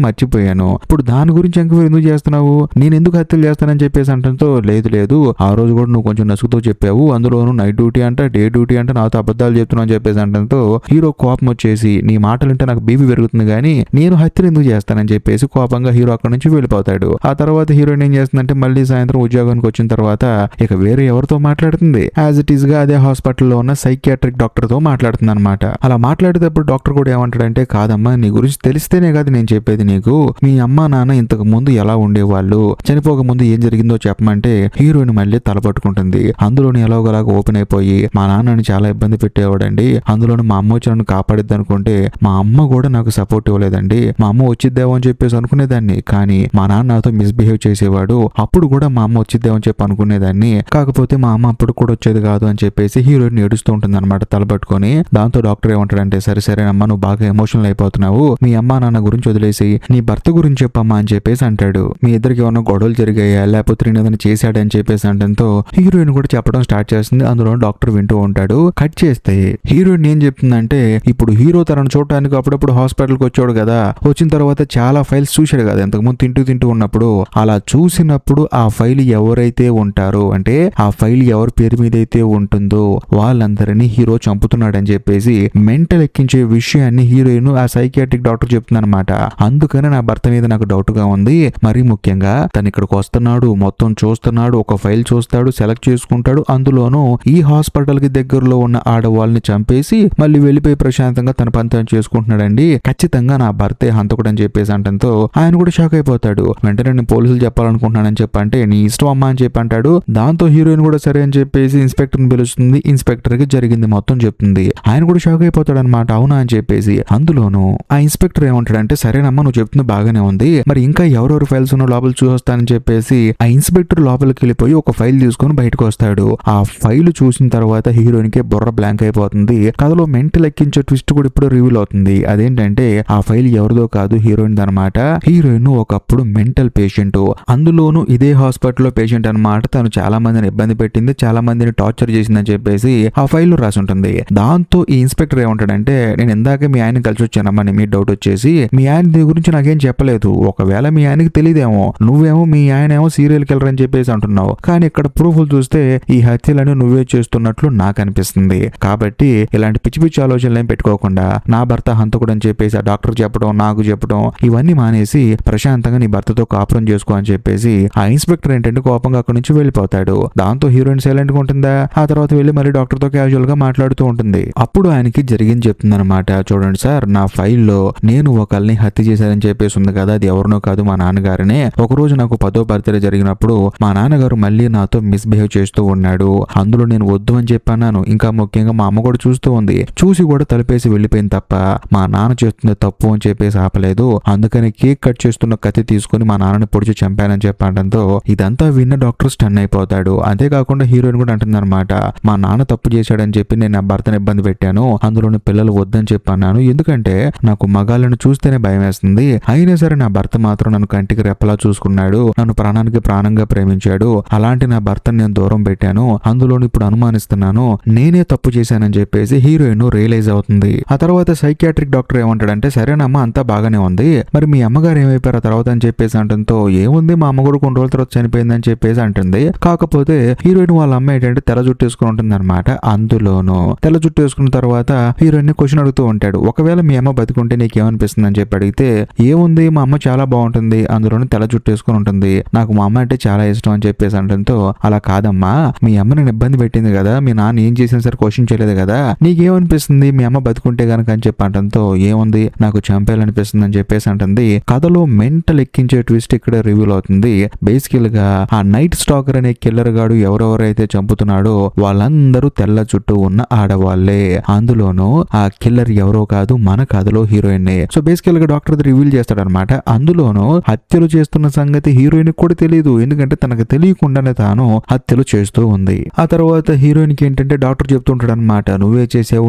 మర్చిపోయాను, ఇప్పుడు దాని గురించి ఎంక్వైరీ ఎందుకు చేస్తున్నావు, నేను ఎందుకు హత్యలు చేస్తానని చెప్పేసి అంటంతో లేదు ఆ రోజు కూడా నువ్వు కొంచెం నసుగుతో చెప్పావు, అందులోను నైట్ డ్యూటీ అంట డే డ్యూటీ అంటే నాతో అబద్ధాలు చెప్తున్నావు అని చెప్పేసి అంటంతో హీరో కోపం వచ్చేసి నీ మాటలుంటే నాకు బీపీ పెరుగుతుంది కానీ నేను హత్యలు ఎందుకు చేస్తానని చెప్పేసి కోపంగా హీరో అక్కడి నుంచి వెళ్ళిపోతాడు. ఆ తర్వాత హీరోయిన్ ఏం చేస్తుందంటే మళ్ళీ సాయంత్రం ఉద్యోగానికి వచ్చిన తర్వాత ఇక వేరే ఎవరితో మాట్లాడుతుంది, యాజ్ ఇట్ ఈస్ గా అదే హాస్పిటల్లో ఉన్న సైకియాట్రిక్ డాక్టర్ తో మాట్లాడుతుంది అనమాట. అలా మాట్లాడేటప్పుడు డాక్టర్ కూడా ఏమంటాడంటే కాదమ్మా నీ గురించి తెలిస్తేనే కాదు నేను చెప్పేది నీకు, మీ అమ్మా నాన్న ఇంతకు ముందు ఎలా ఉండేవాళ్ళు, చనిపోక ముందు ఏం జరిగిందో చెప్పమంటే హీరోయిన్ మళ్ళీ తలపట్టుకుంటుంది. అందులోని ఎలాగోలాగా ఓపెన్ అయిపోయి మా నాన్నని చాలా ఇబ్బంది పెట్టేవాడండి, అందులోని మా అమ్మ వచ్చి నన్ను కాపాడిద్ది అనుకుంటే మా అమ్మ కూడా నాకు సపోర్ట్ ఇవ్వలేదండి, మా అమ్మ వచ్చిద్దేమో అని చెప్పేసి అనుకునేదాన్ని, కానీ మా నాన్న నాతో మిస్బిహేవ్ చేసేవాడు, అప్పుడు కూడా మా అమ్మ వచ్చిద్దేమో అని చెప్పి అనుకునేదాన్ని, కాకపోతే మా అమ్మ అప్పుడు కూడా వచ్చేది కాదు అని చెప్పేసి హీరోయిన్ ఏడుస్తూ ఉంటుంది అనమాట తలపట్టుకొని. దాంతో డాక్టర్ ఏమంటాడంటే సరేనమ్మా నువ్వు బాగా ఎమోషనల్ అయిపోతున్నావు, మీ అమ్మా నాన్న గురించి వదిలేసి నీ భర్త గురించి చెప్పమ్మా అని చెప్పేసి అంటాడు. మీ ఇద్దరికి ఏమన్నా గొడవలు జరిగాయా లేకపోతే నేను ఏదైనా చేశాడని చెప్పేసి అంటంతో హీరోయిన్ కూడా చెప్పడం స్టార్ట్ చేస్తుంది. అందులో డాక్టర్ వింటూ ఉంటాడు. కట్ చేస్తే హీరోయిన్ ఏం చెప్తుందంటే ఇప్పుడు హీరో తనను చూడటానికి అప్పుడప్పుడు హాస్పిటల్కి వచ్చాడు కదా, వచ్చిన తర్వాత చాలా ఫైల్స్ చూశాడు కదా ఇంతకుముందు తింటూ ఉన్నప్పుడు, అలా చూసినప్పుడు ఆ ఫైల్ ఎవరైతే ఉంటారో అంటే ఆ ఫైల్ ఎవరి పేరు మీద అయితే ఉంటుందో వాళ్ళందరినీ హీరో చంపుతున్నాడని చెప్పేసి మెంటల్ ఎక్కించే విషయాన్ని హీరోయిన్ ఆ సైకియాట్రిక్ డాక్టర్ చెప్తుందన్నమాట. అందుకనే నా భర్త మీద నాకు డౌట్ గా ఉంది, మరీ ముఖ్యంగా తను ఇక్కడికి వస్తున్నాడు, మొత్తం చూస్తున్నాడు, ఒక ఫైల్ చూస్తాడు, సెలెక్ట్ చేసుకుంటాడు, అందులోనూ ఈ హాస్పిటల్ కి దగ్గరలో ఉన్న ఆడవాళ్ళని చంపేసి మళ్ళీ వెళ్ళిపోయి ప్రశాంతంగా తన పని తను చేసుకుంటున్నాడండి, ఖచ్చితంగా నా భర్తే హంతకుడు అని చెప్పేసి అంటంతో ఆయన కూడా షాక్ అయిపోతాడు. వెంటనే నేను పోలీసులు చెప్పాలనుకుంటున్నానని చెప్పంటే నీ ఇష్టం అమ్మా అని చెప్పి అంటాడు. దాంతో హీరోయిన్ కూడా సరే అని చెప్పేసి ఇన్స్పెక్టర్ ని పిలుస్తుంది. ఇన్స్పెక్టర్ కి జరిగింది మొత్తం చెప్తుంది. ఆయన కూడా షాక్ అయిపోతాడు అనమాట, అవునా అని చెప్పేసి. అందులోనూ ఆ ఇన్స్పెక్టర్ ఏమంటాడంటే సరేనమ్మా నువ్వు చెప్తుంది బాగానే ఉంది, మరి ఇంకా ఎవరెవరు ఫైల్స్ ఉన్న లోపల చూస్తానని చెప్పేసి ఆ ఇన్స్పెక్టర్ లోపలికి వెళ్ళిపోయి ఒక ఫైల్ తీసుకొని బయటకు వస్తాడు. ఆ ఫైల్ చూసిన తర్వాత హీరోయిన్ కి బుర్ర బ్లాంక్ అయిపోతుంది. కథలో మెంటల్ ఎక్కించే ట్విస్ట్ కూడా ఇప్పుడు రివీల్ అవుతుంది. అదేంటంటే ఆ ఫైల్ ఎవరిదో కాదు హీరోయిన్ అనమాట. హీరోయిన్ ఒకప్పుడు మెంటల్ పేషెంట్, అందులోనూ ఇదే హాస్పిటల్లో పేషెంట్ అనమాట. తను చాలా మందిని ఇబ్బంది పెట్టింది, చాలా మందిని టార్చర్ చేసిందని చెప్పేసి ఆ ఫైల్ రాసి ఉంటుంది. దాంతో ఈ ఇన్స్పెక్టర్ ఏమంటాడంటే నేను ఇందాక మీ ఆయన కలిసి వచ్చానమ్మా, మీ డౌట్ వచ్చేసి మీ ఆయన దీని గురించి నాకేం చెప్పలేదు, ఒకవేళ మీ ఆయనకి తెలియదేమో, నువ్వేమో మీ ఆయన ఏమో సీరియల్ కిల్లర్ అని చెప్పేసి అంటున్నావు, కానీ ఇక్కడ ప్రూఫ్లు చూస్తే ఈ హత్యలను నువ్వే చేస్తున్నట్లు నాకు అనిపిస్తుంది, కాబట్టి ఇలాంటి పిచ్చి పిచ్చి ఆలోచనలు ఏం పెట్టుకోకుండా నా భర్త హంతకుడు అని చెప్పేసి ఆ డాక్టర్ చెప్పడం నాకు చెప్పడం ఇవన్నీ మానేసి ప్రశాంతంగా నీ భర్తతో కాపురం చేసుకో అని చెప్పేసి ఆ ఇన్స్పెక్టర్ ఏంటంటే కోపంగా అక్కడి నుంచి వెళ్ళిపోతాడు. దాంతో హీరోయిన్ సైలెంట్ గా ఉంటుందా, ఆ తర్వాత వెళ్ళి మరి డాక్టర్ తో క్యాజువల్ గా మాట్లాడుతూ ఉంటుంది. అప్పుడు ఆయనకి జరిగింది చెప్తుంది అనమాట. చూడండి సార్, నా ఫైల్లో నేను ఒకరిని హత్య చేశానని చెప్పేసి ఉంది కదా, అది ఎవరినో కాదు మా నాన్నగారినే. ఒకరోజు నాకు 10వ బర్త్డే జరిగినప్పుడు మా నాన్నగారు మళ్ళీ నాతో మిస్బిహేవ్ చేస్తూ ఉన్నాడు, అందులో నేను వద్దు అని చెప్పన్నాను, ఇంకా ముఖ్యంగా మా అమ్మ కూడా చూస్తూ ఉంది, చూసి కూడా తలుపేసి వెళ్ళిపోయింది తప్ప మా నాన్న చేస్తుంది తప్పు అని చెప్పేసి ఆపలేదు, అందుకని కేక్ కట్ చేస్తున్న కత్తి తీసుకుని మా నాన్నని పొడిచి చంపానని చెప్పడంతో ఇదంతా విన్న డాక్టర్ స్టన్ అయిపోతాడు. అంతేకాకుండా హీరోయిన్ కూడా అంటుందన్నమాట, మా నాన్న తప్పు చేశాడని చెప్పి నేను నా భర్తను ఇబ్బంది పెట్టాను, అందులోని పిల్లలు వద్దని చెప్పన్నాను, ఎందుకంటే నాకు మగాళ్ళను చూస్తేనే భయం వేస్తుంది, అయినా సరే నా భర్త మాత్రం నన్ను కంటికి రెప్పలా చూసుకున్నాడు, నన్ను ప్రాణానికి ప్రాణంగా ప్రేమించాడు, అలాంటి నా భర్తను నేను దూరం పెట్టాను, అందులోని ఇప్పుడు అనుమానిస్తున్నాను నేనే తప్పు చేశానని చెప్పేసి హీరోయిన్ రియలైజ్ అవుతుంది. ఆ తర్వాత సైకియాట్రిక్ డాక్టర్ ఏమంటాడంటే సరేనమ్మా అంతా బాగానే ఉంది, మరి మీ అమ్మగారు ఏమైపోయారు తర్వాత తర్వాత అని చెప్పేసి అంటంతో ఏముంది మా అమ్మ కూడా కొన్ని రోజుల తర్వాత చనిపోయిందని చెప్పేసి అంటుంది. కాకపోతే హీరోయిన్ వాళ్ళ అమ్మ ఏంటంటే తెల్ల జుట్టు వేసుకుని ఉంటుంది అనమాట. అందులోను తెల్ల జుట్టు వేసుకున్న తర్వాత హీరోయిన్ ని క్వశ్చన్ అడుగుతూ ఉంటాడు, ఒకవేళ మీ అమ్మ బతికుంటే నీకేమనిపిస్తుంది అని చెప్పి అడిగితే ఏముంది మా అమ్మ చాలా బాగుంటుంది, అందులోనే తెల్ల జుట్టు వేసుకుని ఉంటుంది, నాకు మా అమ్మ అంటే చాలా ఇష్టం అని చెప్పేసి అంటంతో అలా కాదమ్మా మీ అమ్మ నేను ఇబ్బంది పెట్టింది కదా, మీ నాన్న ఏం చేసినా సరే క్వశ్చన్ చేయలేదు కదా, నీకేమనిపిస్తుంది మీ అమ్మ బతుకుంటే గనక అని చెప్పి అంటంతో ఏముంది నాకు చంపేయాలనిపిస్తుంది అని చెప్పేసి అంటుంది. కథలో మెంటల్ ఎక్కించే ట్విస్ట్ ఇక్కడ రివీల్ అవుతుంది. బేసికల్ గా ఆ నైట్ స్టాకర్ అనే కిల్లర్ గాడు ఎవరెవరైతే చంపుతున్నాడో వాళ్ళందరూ తెల్ల చుట్టూ ఉన్న ఆడవాళ్లే. అందులోనూ ఆ కిల్లర్ ఎవరో కాదు మన కథలో హీరోయిన్. సో బేసికల్ గా డాక్టర్ రివీల్ చేస్తాడనమాట. అందులోనూ హత్యలు చేస్తున్న సంగతి హీరోయిన్ కూడా తెలియదు, ఎందుకంటే తనకు తెలియకుండానే తాను హత్యలు చేస్తూ ఉంది. ఆ తర్వాత హీరోయిన్ కి ఏంటంటే డాక్టర్ చెప్తుంటాడు అనమాట, నువ్వే చేసావు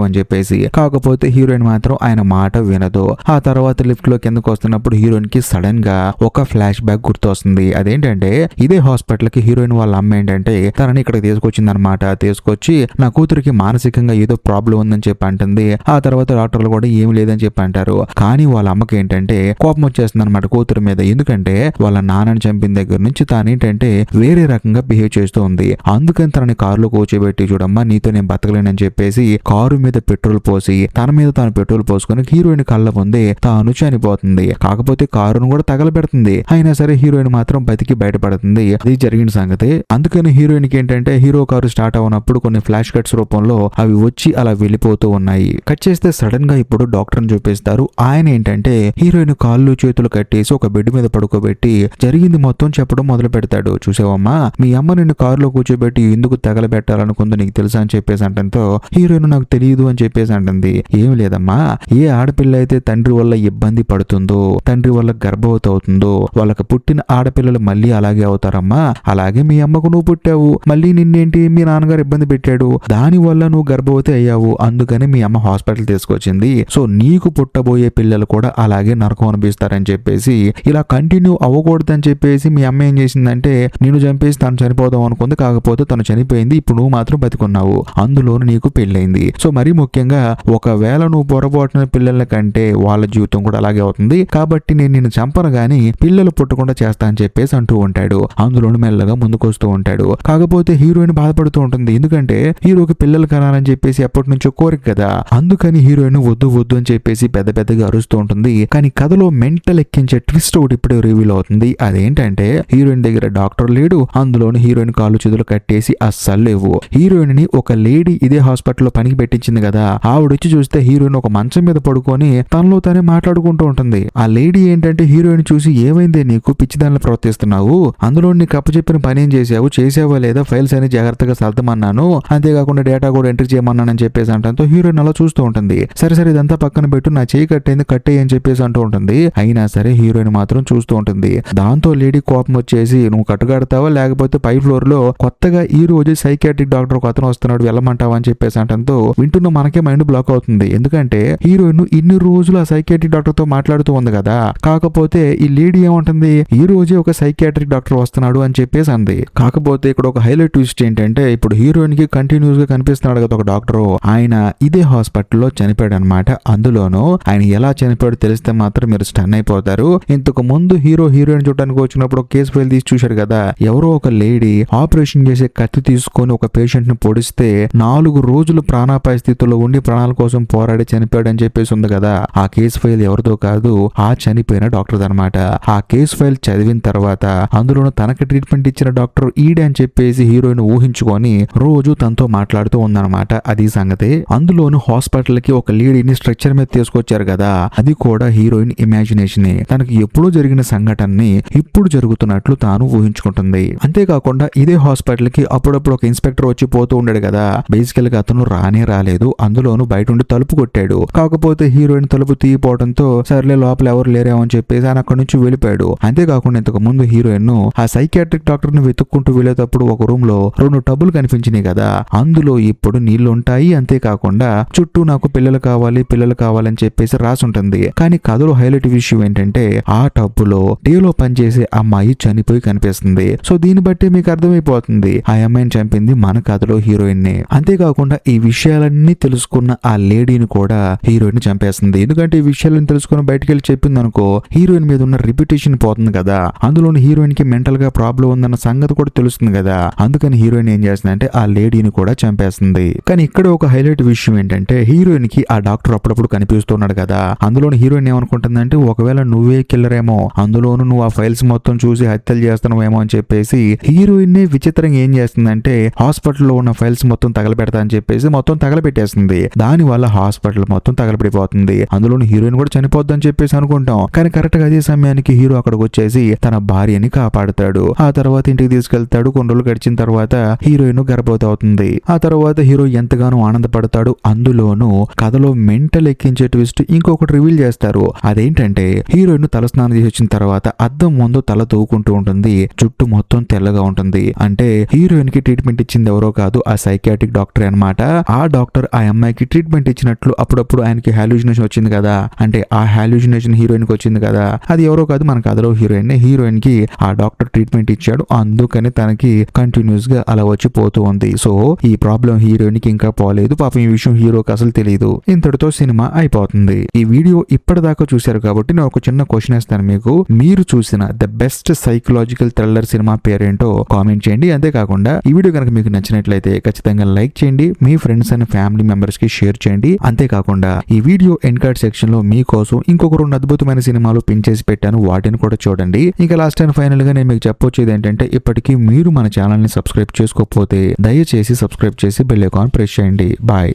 అని చెప్పేసి. కాకపోతే హీరోయిన్ మాత్రం ఆయన మాట వినదు. ఆ తర్వాత లిఫ్ట్ లో కిందకు వస్తున్నప్పుడు హీరోయిన్ కి సడన్ గా ఒక ఫ్లాష్ బ్యాక్ గుర్తొస్తుంది. అదేంటంటే ఇదే హాస్పిటల్ కి హీరోయిన్ వాళ్ళ అమ్మ ఏంటంటే తనని ఇక్కడికి తీసుకొచ్చింది అనమాట. తీసుకొచ్చి నా కూతురికి మానసికంగా ఏదో ప్రాబ్లం ఉందని చెప్పి అంటుంది. ఆ తర్వాత డాక్టర్లు కూడా ఏమి లేదని చెప్పి అంటారు. కానీ వాళ్ళ అమ్మకి ఏంటంటే కోపం వచ్చేస్తుంది అనమాట కూతురు మీద, ఎందుకంటే వాళ్ళ నాన్నని చంపిన దగ్గర నుంచి తానేంటంటే వేరే రకంగా బిహేవ్ చేస్తూ ఉంది. అందుకని తనని కారులో కూర్చోబెట్టి చూడమ్మా నీతో నేను బతకలేనని చెప్పేసి కారు మీద పెట్రోల్ పోసి తన మీద తాను పెట్రోల్ పోసుకుని హీరోయిన్ కళ్ళ ముందే తాను చనిపోతుంది. కాకపోతే కారును కూడా తగలబెడుతుంది. అయినా సరే హీరోయిన్ మాత్రం బతికి బయటపడుతుంది. అది జరిగిన సంగతి. అందుకని హీరోయిన్ కి ఏంటంటే హీరో కారు స్టార్ట్ అవునప్పుడు కొన్ని ఫ్లాష్ కట్స్ రూపంలో అవి వచ్చి అలా వెళ్ళిపోతూ ఉన్నాయి. కట్ చేస్తే సడన్ గా ఇప్పుడు డాక్టర్ ని చూపిస్తారు. ఆయన ఏంటంటే హీరోయిన్ కాళ్ళు చేతులు కట్టేసి ఒక బెడ్ మీద పడుకోబెట్టి జరిగింది మొత్తం చెప్పడం మొదలు పెడతాడు. చూసావమ్మా మీ అమ్మ నిన్ను కారులో కూర్చోబెట్టి ఎందుకు తగలబెట్టాలనుకుందో నీకు తెలుసా అని చెప్పేసి అంటంతో హీరోయిన్ నాకు తెలియదు అని చెప్పేసి అంటుంది. ఏం లేదమ్మా, ఏ ఆడపిల్ల అయితే తండ్రి వల్ల ఇబ్బంది పడుతుందో, తండ్రి వల్ల గర్భవతి అవుతుందో, వాళ్ళకి పుట్టిన ఆడపిల్లలు మళ్ళీ అలాగే అవుతారమ్మా. అలాగే మీ అమ్మకు నువ్వు పుట్టావు, మళ్ళీ నిన్నేంటి మీ నాన్నగారు ఇబ్బంది పెట్టాడు, దాని వల్ల నువ్వు గర్భవతి అయ్యావు, అందుకని మీ అమ్మ హాస్పిటల్ తీసుకొచ్చింది. సో నీకు పుట్టబోయే పిల్లలు కూడా అలాగే నరకం అనిపిస్తారని చెప్పేసి ఇలా కంటిన్యూ అవ్వకూడదని చెప్పేసి మీ అమ్మ ఏం చేసిందంటే నేను చంపేసి తను చనిపోదాం అనుకుంది. కాకపోతే తను చనిపోయింది, ఇప్పుడు నువ్వు మాత్రం బతికున్నావు, అందులోను నీకు పెళ్ళైంది. సో మరీ ముఖ్యంగా ఒకవేళ నువ్వు పొరపాటున పిల్లల కంటే వాళ్ళ జీవితం కూడా అలాగే అవుతుంది, కాబట్టి నేను నిన్ను చంపను గాని పిల్లలు పుట్టకుండా చేస్తా అని చెప్పేసి అంటూ ఉంటాడు. అందులోను మెల్లగా ముందుకు వస్తూ ఉంటాడు. కాకపోతే హీరోయిన్ బాధపడుతూ ఉంటుంది, ఎందుకంటే హీరోకి పిల్లలు కనాలని చెప్పేసి ఎప్పటి నుంచో కోరిక కదా. అందుకని హీరోయిన్ వద్దు వద్దు అని చెప్పేసి పెద్ద పెద్దగా అరుస్తూ ఉంటుంది. కానీ కథలో మెంటల్ ఎక్కించే ట్విస్ట్ ఒకటి ఇప్పుడే రివీల్ అవుతుంది. అదేంటంటే హీరోయిన్ దగ్గర డాక్టర్ లేడు, అందులోని హీరోయిన్ కాళ్ళు చేతులు కట్టేసి అస్సలు లేవు. హీరోయిన్ ని ఒక లేడీ ఇదే హాస్పిటల్లో పనికి పెట్టించింది కదా, ఆవిడొచ్చి చూస్తే హీరోయిన్ ఒక మంచం మీద పడుకొని తనలో తానే మాట్లాడుకుంటూ ఉంటుంది. ఆ లేడీ ఏంటంటే హీరోయిన్ చూసి ఏమైందే నీకు పిచ్చిదానిలో ప్రవర్తిస్తున్నావు, అందులో నీకు అప్పచెప్పిన పని ఏం చేసావా లేదా, ఫైల్స్ అని జాగ్రత్తగా సర్దమన్నాను, అంతేకాకుండా డేటా కూడా ఎంట్రీ చేయమన్నానని చెప్పేసి అంటంతో హీరోయిన్ అలా చూస్తూ ఉంటుంది. సరే ఇదంతా పక్కన పెట్టు, నా చేయి కట్టేయి అని చెప్పేసి అంటూ ఉంటుంది. అయినా సరే హీరోయిన్ మాత్రం చూస్తూ ఉంటుంది. దాంతో లేడీ కోపం వచ్చేసి నువ్వు కట్టుకడతావా లేకపోతే పై ఫ్లోర్ లో కొత్తగా ఈ రోజు సైకియాట్రిక్ డాక్టర్ ఒక అతను వస్తున్నాడు వెళ్ళమంటావా అని చెప్పేసి అంటంతో వింటున్న మనకే మైండ్ బ్లాక్ అవుతుంది. ఎందుకంటే హీరోయిన్ ఇన్ని రోజులు ఆ సైకియాట్రిక్ డాక్టర్ తో మాట్లాడుతూ ఉంది కదా, కాకపోతే ఈ లేడీ ఏమంటుంది ఈ రోజే ఒక సైకియాట్రిక్ డాక్టర్ వస్తున్నాడు అని చెప్పేసి అంది. కాకపోతే ఇక్కడ ఒక హైలైట్ ట్విస్ట్ ఏంటంటే ఇప్పుడు హీరోయిన్ కి కంటిన్యూస్ గా కనిపిస్తున్నాడు కదా ఒక డాక్టర్, ఆయన ఇదే హాస్పిటల్లో చనిపోయాడు అనమాట. అందులోనూ ఆయన ఎలా చనిపోయాడు తెలిస్తే మాత్రం మీరు స్టన్ అయిపోతారు. ఇంతకు ముందు హీరోయిన్ చూడడానికి వచ్చినప్పుడు ఒక కేసు ఫైల్ తీసి చూశాడు కదా, ఎవరో ఒక లేడీ ఆపరేషన్ చేసే కత్తి తీసుకొని ఒక పేషెంట్ ని పొడిస్తే 4 రోజులు ప్రాణాపాయ స్థితిలో ఉండి ప్రాణాల కోసం పోరాడి చనిపోయాడు అని చెప్పేసి ఉంది కదా, ఆ కేసు ఫైల్ ఎవరిదో కాదు ఆ చనిపోయిన డాక్టర్ అనమాట. ఆ కేసు ఫైల్ చదివిన తర్వాత అందులోనూ తనకి ట్రీట్మెంట్ ఇచ్చిన డాక్టర్ ఈడే అని చెప్పేసి హీరోయిన్ ఊహించుకొని రోజు తనతో మాట్లాడుతూ ఉందన్నమాట. అది సంగతి. అందులోను హాస్పిటల్ కి ఒక లేడీని స్ట్రక్చర్ మీద తీసుకొచ్చారు కదా, అది కూడా హీరోయిన్ ఇమాజినేషన్. తనకి ఎప్పుడో జరిగిన సంఘటనని ఇప్పుడు జరుగుతున్నట్లు తాను ఊహించుకుంటుంది. అంతేకాకుండా ఇదే హాస్పిటల్ కి అప్పుడప్పుడు ఒక ఇన్స్పెక్టర్ వచ్చి పోతూ ఉండాడు కదా, బేసికల్ గా అతను రాలేదు. అందులోను బయట ఉండి తలుపు కొట్టాడు. కాకపోతే హీరోయిన్ తలుపు తీయపోవడంతో సర్లే లోపల ఎవరు లేరేమో అని చెప్పేసి ఆయన అక్కడి నుంచి వెళ్ళిపోయాడు. అంతేకాకుండా ఇంతకు ముందు హీరోయిన్ ఆ సైకియాట్రిక్ డాక్టర్ ని వెతుక్కుంటూ వెళ్ళేటప్పుడు ఒక రూమ్ లో 2 టబ్బులు కనిపించినాయి కదా, అందులో ఇప్పుడు నీళ్లు ఉంటాయి. అంతేకాకుండా చుట్టూ నాకు పిల్లలు కావాలని చెప్పేసి రాసుంటుంది. కానీ కథలో హైలైట్ విషయం ఏంటంటే ఆ టబ్బులో డేలో పనిచేసే అమ్మాయి చనిపోయి కనిపిస్తుంది. సో దీన్ని బట్టి మీకు అర్థమైపోతుంది ఆ అమ్మాయిని చంపింది మన కథలో హీరోయిన్ నే. అంతేకాకుండా ఈ విషయాలన్నీ తెలుసుకున్న ఆ లేడీని కూడా హీరోయిన్ చంపేస్తుంది. ఎందుకంటే ఈ విషయాలను తెలుసుకుని బయటకు వెళ్ళి చెప్పింది అనుకో హీరోయిన్ మీద ఉన్న రిప్యుటేషన్ పోతుంది కదా, అందులోని హీరోయిన్ కి మెంటల్ గా ప్రాబ్లం ఉందన్న సంగతి కూడా తెలుస్తుంది కదా, అందుకని హీరోయిన్ ఏం చేస్తుందంటే ఆ లేడీని కూడా చంపేస్తుంది. కానీ ఇక్కడ ఒక హైలైట్ విషయం ఏంటంటే హీరోయిన్ కి ఆ డాక్టర్ అప్పుడప్పుడు కనిపిస్తున్నాడు కదా, అందులోని హీరోయిన్ ఏమనుకుంటుందంటే ఒకవేళ నువ్వే కిల్లర్ ఏమో, అందులోను నువ్వు ఆ ఫైల్స్ మొత్తం చూసి హత్యలు చేస్తున్నావేమో అని చెప్పేసి హీరోయిన్ విచిత్రంగా ఏం చేస్తుందంటే హాస్పిటల్లో ఉన్న ఫైల్స్ మొత్తం తగలబెడతా అని చెప్పేసి మొత్తం తగలబెట్టేస్తుంది. దాని వల్ల హాస్పిటల్ మొత్తం తగలబడిపోతుంది, అందులోని హీరోయిన్ కూడా చనిపోద్దని చెప్పేసి అనుకుంటాం. కానీ కరెక్ట్ గా అదే సమయానికి హీరో అక్కడికి వచ్చేసి తన భార్యని కాపాడుతాడు. ఆ తర్వాత ఇంటికి తీసుకెళ్తాడు. కొన్ని రోజులు గడిచిన తర్వాత హీరోయిన్ గర్భవతి అవుతుంది. ఆ తర్వాత హీరో ఎంతగానో ఆనందపడతాడు. అందులోనూ కథలో మెంటల్ ఎక్కించే ట్విస్ట్ ఇంకొకటి రివీల్ చేస్తారు. అదేంటంటే హీరోయిన్ తలస్నానం చేసి వచ్చిన తర్వాత అద్దం ముందు తల తూకుంటూ ఉంటుంది, జుట్టు మొత్తం తెల్లగా ఉంటుంది. అంటే హీరోయిన్ కి ట్రీట్మెంట్ ఇచ్చింది ఎవరో కాదు, ఆ సైకియాట్రిక్ డాక్టర్ అన్నమాట. ఆ డాక్టర్ ఆ అమ్మాయికి ట్రీట్మెంట్ ఇచ్చినట్లు అప్పుడప్పుడు ఆయనకి హాల్యూజినేషన్ వచ్చింది కదా, అంటే ఆ హాల్యూజినేషన్ హీరోయిన్ కి వచ్చింది కదా, అది ఎవరో కాదు మన కథలో హీరోయిన్ కి ఆ డాక్టర్ ట్రీట్మెంట్ ఇచ్చాడు, అందుకని తనకి కంటిన్యూస్ గా అలా వచ్చి పోతూ ఉంది. సో ఈ ప్రాబ్లం హీరోయిన్ కి ఇంకా పోలేదు. పాపం ఈ విషయం హీరోకి అసలు తెలియదు. ఇంతటితో సినిమా అయిపోతుంది. ఈ వీడియో ఇప్పటిదాకా చూశారు కాబట్టి నేను ఒక చిన్న క్వశ్చన్ ఇస్తాను మీకు. మీరు చూసిన the best psychological thriller cinema పేరేంటో కామెంట్ చేయండి. అంతేకాకుండా ఈ వీడియో కనుక మీకు నచ్చినట్లయితే ఖచ్చితంగా లైక్ చేయండి, మీ ఫ్రెండ్స్ అండ్ ఫ్యామిలీ మెంబర్స్ కి షేర్ చేయండి. అంతేకాకుండా ఈ వీడియో ఎండ్ కార్డ్ సెక్షన్ లో మీకోసం ఇంకొక 2 అద్భుతమైన సినిమాలు పిన్ చేసి పెట్టాను, వాటిని కూడా చూడండి. ఇంకా లాస్ట్ అండ్ ఫైనల్ గా నేను మీకు చెప్పొచ్చేది ఏంటంటే ఇప్పటికీ మీరు మన ఛానల్ ని సబ్స్క్రైబ్ చేసుకోకపోతే దయచేసి సబ్స్క్రైబ్ చేసి బెల్ ఐకాన్ ప్రెస్ చేయండి. బాయ్.